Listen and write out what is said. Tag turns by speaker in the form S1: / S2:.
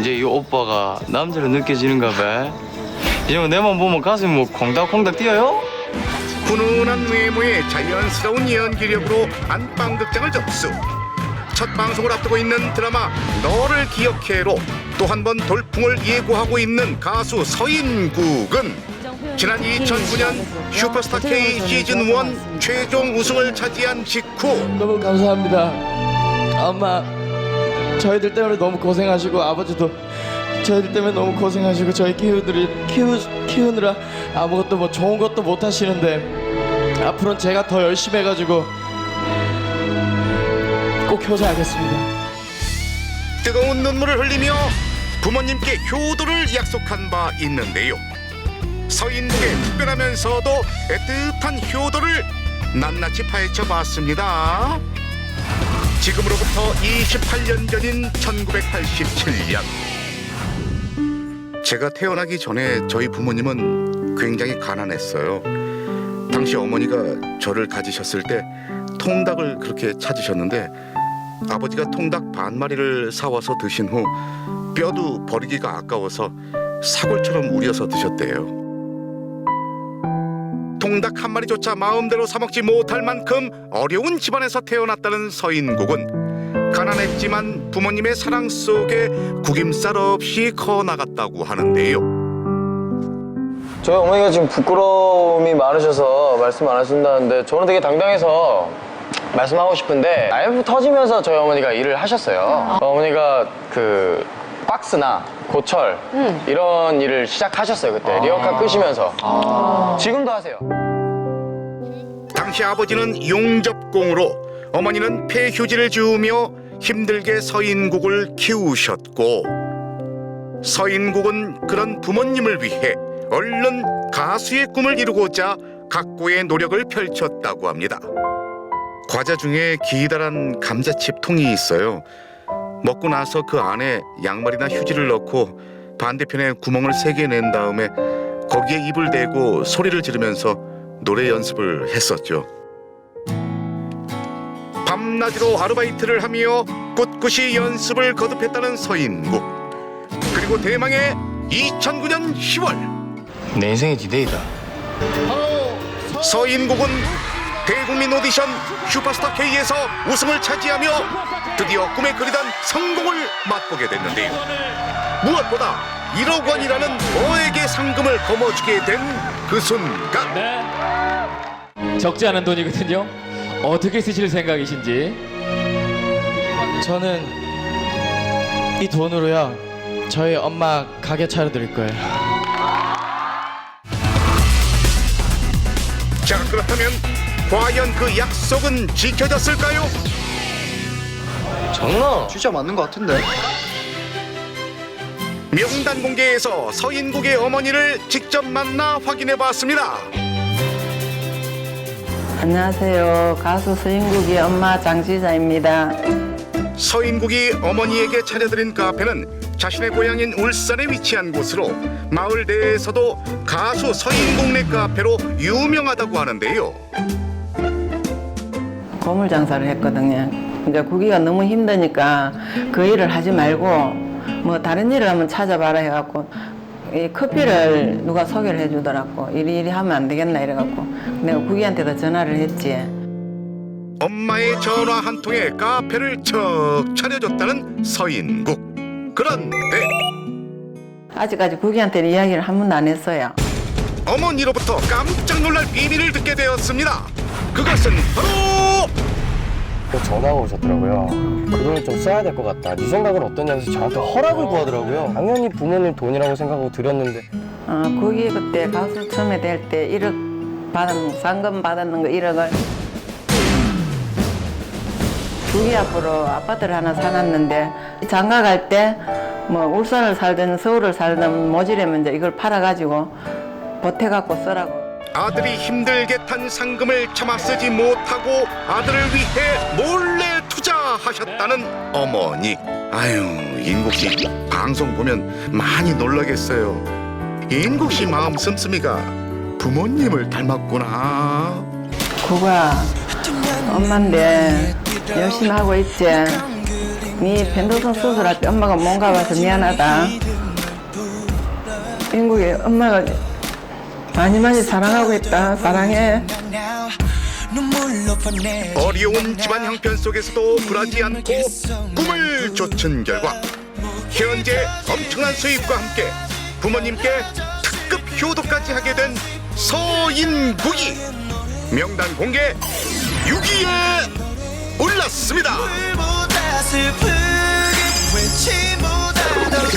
S1: 이제 이 오빠가 남자로 느껴지는가 봐. 이러면 내만 보면 가슴이 뭐 콩닥콩닥 뛰어요?
S2: 훈훈한 외모에 자연스러운 연기력으로 안방극장을 접수. 첫 방송을 앞두고 있는 드라마 너를 기억해로 또 한 번 돌풍을 예고하고 있는 가수 서인국은 지난 2009년 슈퍼스타 K 시즌 1 최종 우승을 차지한 직후
S3: 너무 감사합니다. 엄마 저희들 때문에 너무 고생하시고 아버지도 저희들 때문에 너무 고생하시고 저희 키우느라 아무것도 뭐 좋은 것도 못 하시는데 앞으로는 제가 더 열심히 해가지고 꼭 효자하겠습니다.
S2: 뜨거운 눈물을 흘리며 부모님께 효도를 약속한 바 있는데요. 서인국의 특별하면서도 애틋한 효도를 낱낱이 파헤쳐 봤습니다. 지금으로부터 28년 전인 1987년. 제가 태어나기 전에 저희 부모님은 굉장히 가난했어요. 당시 어머니가 저를 가지셨을 때 통닭을 그렇게 찾으셨는데 아버지가 통닭 반 마리를 사와서 드신 후 뼈도 버리기가 아까워서 사골처럼 우려서 드셨대요. 통닭 한 마리조차 마음대로 사 먹지 못할 만큼 어려운 집안에서 태어났다는 서인국은 가난했지만 부모님의 사랑 속에 구김살 없이 커나갔다고 하는데요.
S4: 저희 어머니가 지금 부끄러움이 많으셔서 말씀 안 하신다는데 저는 되게 당당해서 말씀하고 싶은데 IMF 터지면서 저희 어머니가 일을 하셨어요. 어머니가 그 박스나 고철 이런 일을 시작하셨어요. 그때 리어카 끄시면서 지금도 하세요.
S2: 당시 아버지는 용접공으로 어머니는 폐휴지를 주우며 힘들게 서인국을 키우셨고 서인국은 그런 부모님을 위해 얼른 가수의 꿈을 이루고자 각고의 노력을 펼쳤다고 합니다. 과자 중에 기다란 감자칩 통이 있어요. 먹고 나서 그 안에 양말이나 휴지를 넣고 반대편에 구멍을 3개 낸 다음에 거기에 입을 대고 소리를 지르면서 노래 연습을 했었죠. 밤낮으로 아르바이트를 하며 꿋꿋이 연습을 거듭했다는 서인국. 그리고 대망의 2009년 10월
S1: 내 인생의 디데이다.
S2: 서인국은 대국민 오디션 슈퍼스타 K에서 우승을 차지하며 드디어 꿈에 그리던 성공을 맛보게 됐는데요. 무엇보다 1억 원이라는 거액의 상금을 거머쥐게 된 그 순간
S5: 적지 않은 돈이거든요. 어떻게 쓰실 생각이신지.
S3: 저는 이 돈으로요 저희 엄마 가게 차려드릴 거예요.
S2: 자, 그렇다면 과연 그 약속은 지켜졌을까요?
S1: 장난?
S6: 진짜 맞는 것 같은데.
S2: 명단 공개에서 서인국의 어머니를 직접 만나 확인해 봤습니다.
S7: 안녕하세요. 가수 서인국의 엄마 장지자입니다.
S2: 서인국이 어머니에게 차려드린 카페는 자신의 고향인 울산에 위치한 곳으로 마을 내에서도 가수 서인국네 카페로 유명하다고 하는데요.
S7: 고물 장사를 했거든요. 이제 구기가 너무 힘드니까 그 일을 하지 말고 뭐 다른 일을 한번 찾아봐라 해갖고 이 커피를 누가 소개를 해주더라고. 이리 하면 안 되겠나 이래갖고 내가 구기한테도 전화를 했지.
S2: 엄마의 전화 한 통에 카페를 척 차려줬다는 서인국. 그런데
S7: 아직까지 구기한테는 이야기를 한 번도 안 했어요.
S2: 어머니로부터 깜짝 놀랄 비밀을 듣게 되었습니다. 그것은 바로
S4: 전화가 오셨더라고요. 그 돈을 좀 써야 될 것 같다. 네 생각은 어떠냐 해서 저한테 허락을 구하더라고요. 당연히 부모님 돈이라고 생각하고 드렸는데
S7: 구기 그때 가수 처음에 될 때 1억 상금 받았는 거 1억을 구기 앞으로 아파트를 하나 사놨는데 장가 갈 때 뭐 울산을 살든 서울을 살든 모지려면 이제 이걸 팔아가지고 보태갖고 쓰라고.
S2: 아들이 힘들게 탄 상금을 차마 쓰지 못하고 아들을 위해 몰래 투자하셨다는 어머니. 아유, 인국씨 방송 보면 많이 놀라겠어요. 인국씨 마음 씀씀이가 부모님을 닮았구나.
S7: 구가 엄마인데 열심히 하고 있지. 네 편도선 수술할 때 엄마가 못 가봐서 미안하다. 인국이 엄마가 많이 사랑하고 있다. 사랑해.
S2: 어려운 집안 형편 속에서도 굴하지 않고 꿈을 쫓은 결과 현재 엄청난 수입과 함께 부모님께 특급 효도까지 하게 된 서인국이 명단 공개 6위에 올랐습니다.
S6: 슬프게 외치보다 더